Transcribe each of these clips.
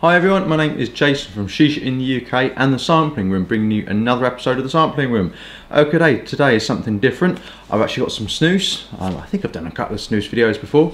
Hi everyone, my name is Jason from Shisha in the UK and the Sampling Room, bringing you another episode of the Sampling Room. Okay, today is something different. I've actually got some snus. I think I've done a couple of snus videos before.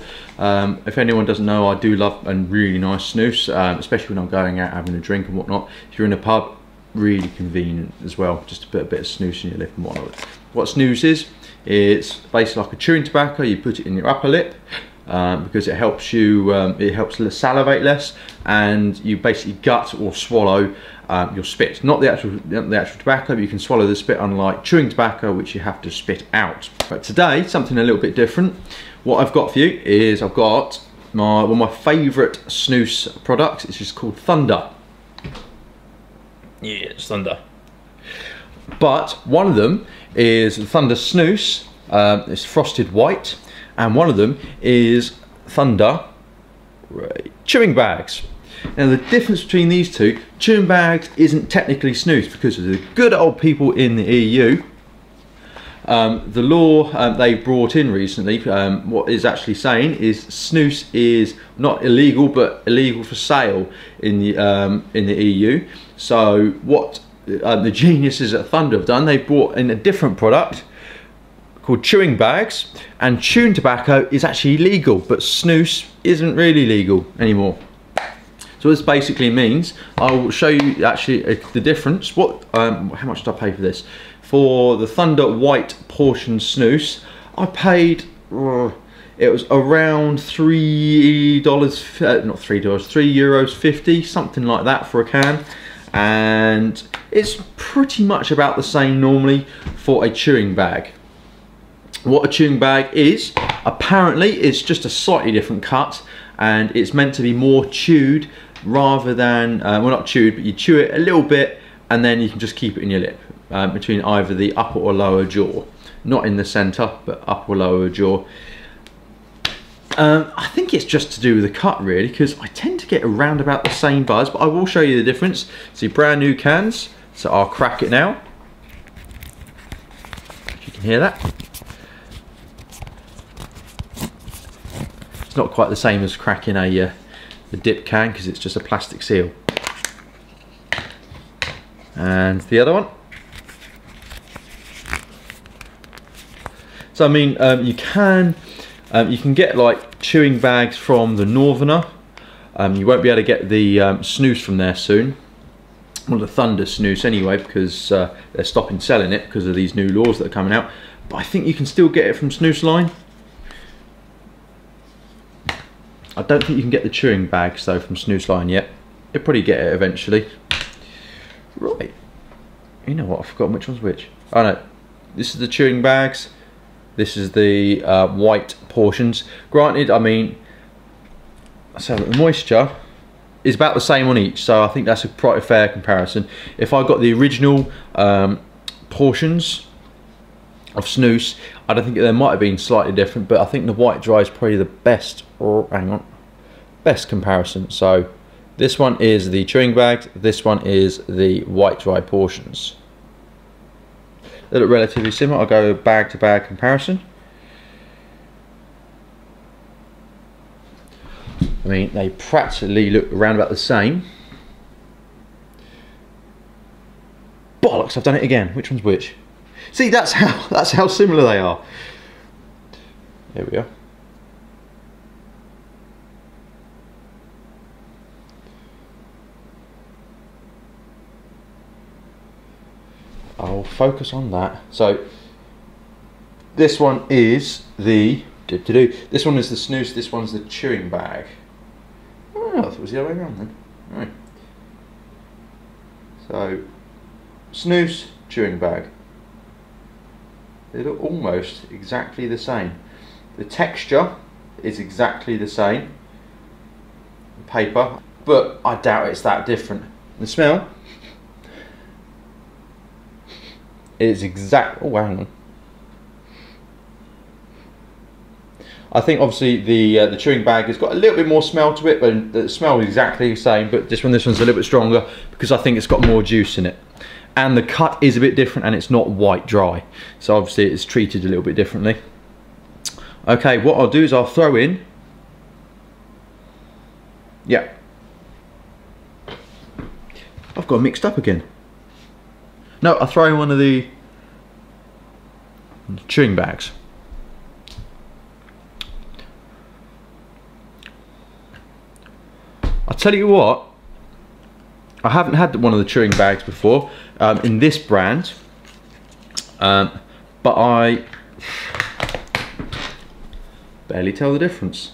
If anyone doesn't know, I do love a really nice snus, especially when I'm going out having a drink and whatnot. If you're in a pub, really convenient as well, just to put a bit of snus in your lip and whatnot. What snus is, it's basically like a chewing tobacco. You put it in your upper lip, because it helps you, it helps salivate less, and you basically gut or swallow your spit. Not the actual tobacco, but you can swallow the spit, unlike chewing tobacco, which you have to spit out. But today, something a little bit different. What I've got for you is I've got one of my favourite snus products. It's just called Thunder. Yeah, it's Thunder. But one of them is Thunder Snus. It's frosted white. And one of them is Thunder chewing bags. Now the difference between these two, chewing bags isn't technically snus because of the good old people in the EU. The law they brought in recently, what is actually saying is snus is not illegal, but illegal for sale in the EU. So what the geniuses at Thunder have done, they brought in a different product called chewing bags, and chewing tobacco is actually legal, but snus isn't really legal anymore. So what this basically means, I will show you actually the difference. What, how much did I pay for this? For the Thunder White portion snus, I paid, it was around $3, not $3, €3.50, something like that for a can. And it's pretty much about the same normally for a chewing bag. What a chewing bag is, apparently it's just a slightly different cut, and it's meant to be more chewed rather than, well, not chewed, but you chew it a little bit and then you can just keep it in your lip, between either the upper or lower jaw. Not in the center, but upper or lower jaw. I think it's just to do with the cut really, because I tend to get around about the same buzz, but I will show you the difference. See, brand new cans, so I'll crack it now. If you can hear that. It's not quite the same as cracking a dip can, because it's just a plastic seal. And the other one. So I mean, you can get like chewing bags from the Northerner. You won't be able to get the snus from there soon. Well, the Thunder snus anyway, because they're stopping selling it because of these new laws that are coming out. But I think you can still get it from Snus Line. I don't think you can get the chewing bags though from Snus Line yet. You'll probably get it eventually. Right. You know what, I've forgotten which one's which. Oh no, this is the chewing bags. This is the white portions. Granted, I mean, so the moisture is about the same on each, so I think that's quite a fair comparison. If I got the original portions of snus, I don't think there might have been slightly different, but I think the white dry is probably the best, or hang on, best comparison. So this one is the chewing bags, this one is the white dry portions. They look relatively similar. I'll go bag to bag comparison. I mean, they practically look around about the same. Bollocks, I've done it again. Which one's which? See, that's how similar they are. There we are. I'll focus on that. So this one is the this one is the snus, this one's the chewing bag. Oh, I thought it was the other way around then. Right. So snus, chewing bag. They look almost exactly the same. The texture is exactly the same, paper, but I doubt it's that different. The smell is exact. Oh, hang on. I think obviously the chewing bag has got a little bit more smell to it, but the smell is exactly the same. But this one's a little bit stronger because I think it's got more juice in it. And the cut is a bit different, and it's not white dry, so obviously it's treated a little bit differently. Okay, what I'll do is I'll throw in, yeah, I've got mixed up again. No, I'll throw in one of the chewing bags. I'll tell you what, I haven't had one of the chewing bags before in this brand, but I barely tell the difference.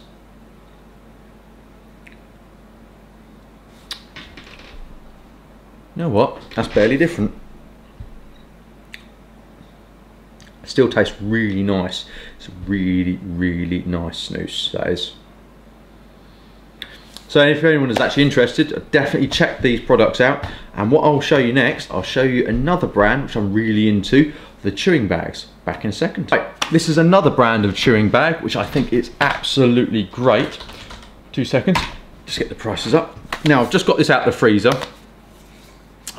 You know what? That's barely different. It still tastes really nice. It's a really, really nice snus, that is. So if anyone is actually interested, definitely check these products out. And what I'll show you next, I'll show you another brand which I'm really into, the chewing bags. Back in a second. Right, this is another brand of chewing bag which I think is absolutely great. 2 seconds, just get the prices up. Now I've just got this out the freezer.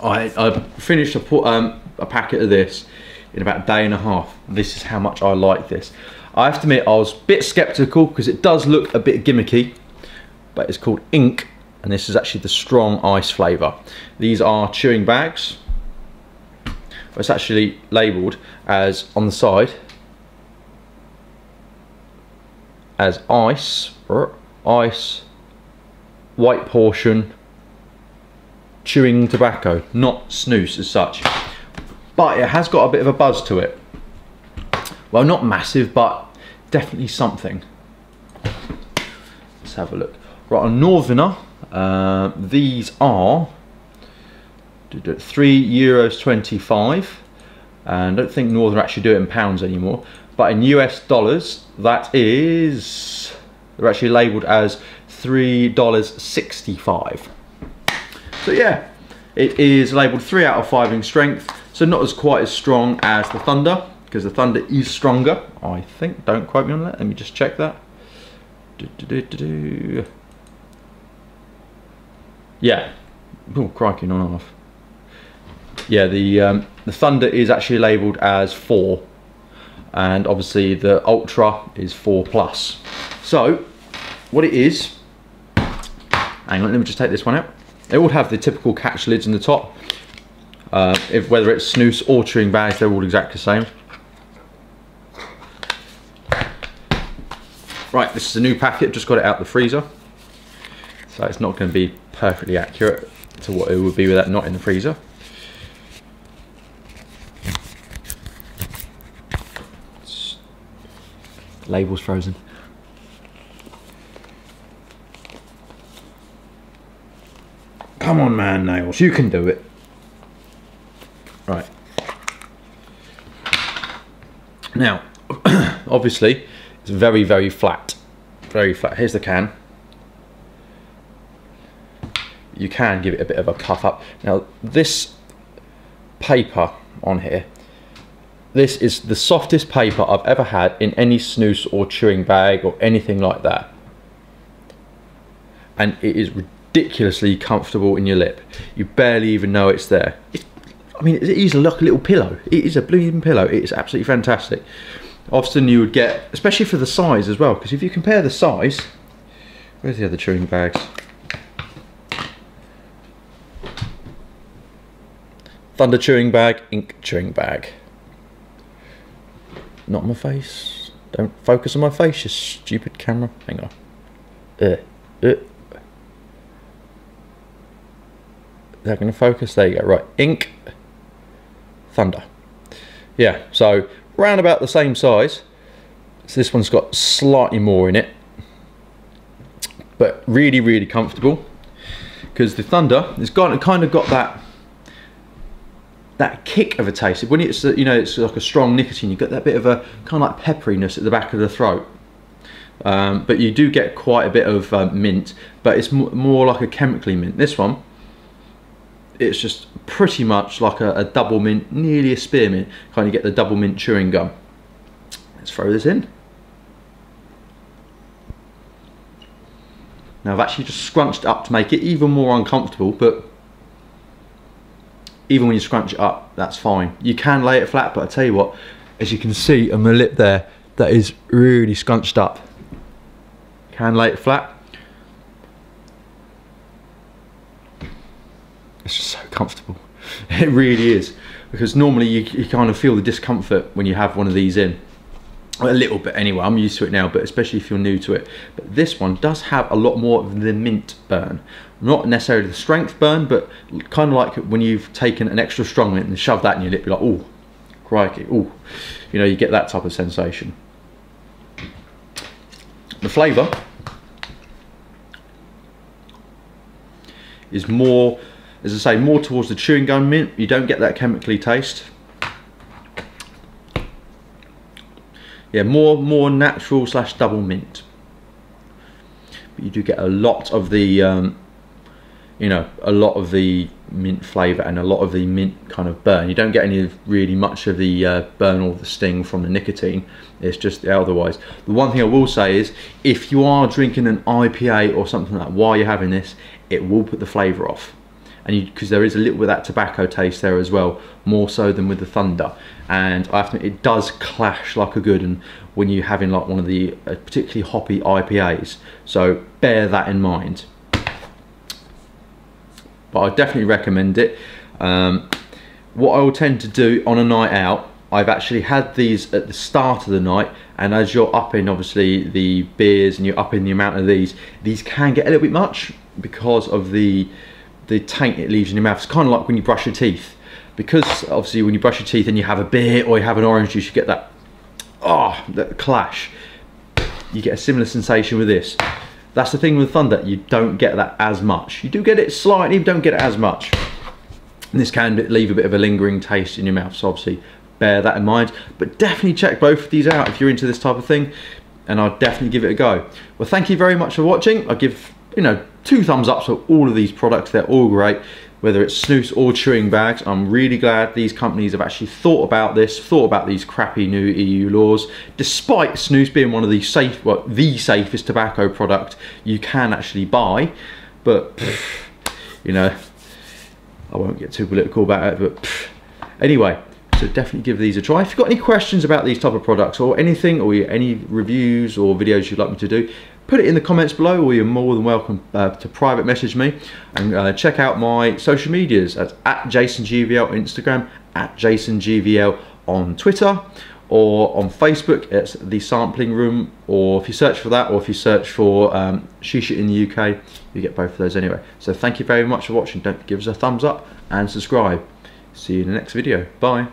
I finished a packet of this in about a day and a half. This is how much I like this. I have to admit I was a bit skeptical because it does look a bit gimmicky, but it's called Ink, and this is actually the strong ice flavour. These are chewing bags. It's actually labelled as, on the side, as ice, white portion, chewing tobacco, not snus as such. But it has got a bit of a buzz to it. Well, not massive, but definitely something. Let's have a look. Right, on Northerner, these are €3.25, and I don't think Northern actually do it in pounds anymore, but in US dollars that is, they're actually labelled as $3.65. So yeah, it is labelled 3 out of 5 in strength, so not as quite as strong as the Thunder, because the Thunder is stronger, I think. Don't quote me on that, let me just check that. Yeah, oh crikey, not enough. Yeah, the Thunder is actually labelled as 4, and obviously the Ultra is 4+. So what it is, hang on, let me just take this one out. They all have the typical catch lids in the top. Whether it's snus or chewing bags, they're all exactly the same. Right, this is a new packet, just got it out the freezer. So it's not going to be perfectly accurate to what it would be with that not in the freezer. Label's frozen. Come on, man, Nails, you can do it. Right. Now, obviously, it's very, very flat. Very flat. Here's the can. You can give it a bit of a puff up. Now, this paper on here, this is the softest paper I've ever had in any snus or chewing bag or anything like that. And it is ridiculously comfortable in your lip. You barely even know it's there. I mean, it is like a little pillow. It is a blooming pillow. It is absolutely fantastic. Often you would get, especially for the size as well, because if you compare the size, where's the other chewing bags? Thunder chewing bag, Ink chewing bag. Not my face. Don't focus on my face, you stupid camera. Hang on. Is that going to focus? There you go. Right, Ink, Thunder. Yeah, so round about the same size. So this one's got slightly more in it, but really, really comfortable. Because the Thunder has kind of got that kick of a taste. When it's, you know, it's like a strong nicotine, you get that bit of a kind of like pepperiness at the back of the throat. But you do get quite a bit of mint, but it's more like a chemically mint. This one, it's just pretty much like a double mint, nearly a spearmint. Kind of get the double mint chewing gum. Let's throw this in. Now I've actually just scrunched it up to make it even more uncomfortable, but even when you scrunch it up, that's fine. You can lay it flat, but I tell you what, as you can see on my lip there, that is really scrunched up. Can lay it flat. It's just so comfortable. It really is, because normally you kind of feel the discomfort when you have one of these in. A little bit anyway, I'm used to it now, but especially if you're new to it. But this one does have a lot more of the mint burn. Not necessarily the strength burn, but kind of like when you've taken an extra strong mint and shoved that in your lip, you're like, oh, crikey, oh. You know, you get that type of sensation. The flavour is more, as I say, more towards the chewing gum mint. You don't get that chemically taste. Yeah, more natural / double mint. But you do get a lot of the, you know, a lot of the mint flavour and a lot of the mint kind of burn. You don't get any really much of the burn or the sting from the nicotine. It's just otherwise. The one thing I will say is, if you are drinking an IPA or something like that while you're having this, it will put the flavour off. And because there is a little bit of that tobacco taste there as well, more so than with the Thunder. And I have to admit, it does clash like a good one when you're having like one of the particularly hoppy IPAs. So bear that in mind. But I definitely recommend it. What I will tend to do on a night out, I've actually had these at the start of the night, and as you're upping obviously the beers and you're upping the amount of these can get a little bit much because of the taint it leaves in your mouth. It's kind of like when you brush your teeth, because obviously when you brush your teeth and you have a beer or you have an orange juice, you get that, that clash. You get a similar sensation with this. That's the thing with Thunder, you don't get that as much. You do get it slightly, but don't get it as much. And this can leave a bit of a lingering taste in your mouth, so obviously bear that in mind. But definitely check both of these out if you're into this type of thing, and I'll definitely give it a go. Well, thank you very much for watching. I'll give, you know, 2 thumbs up to all of these products. They're all great, whether it's snus or chewing bags. I'm really glad these companies have actually thought about this, thought about these crappy new EU laws. Despite snus being one of the safe, well, the safest tobacco product you can actually buy, but you know, I won't get too political about it. But anyway, so definitely give these a try. If you've got any questions about these type of products or anything, or any reviews or videos you'd like me to do, put it in the comments below, or you're more than welcome to private message me. And check out my social medias at JasonGVL on Instagram, at JasonGVL on Twitter, or on Facebook, it's The Sampling Room. Or if you search for that, or if you search for Shisha in the UK, you get both of those anyway. So thank you very much for watching. Don't give us a thumbs up and subscribe. See you in the next video. Bye.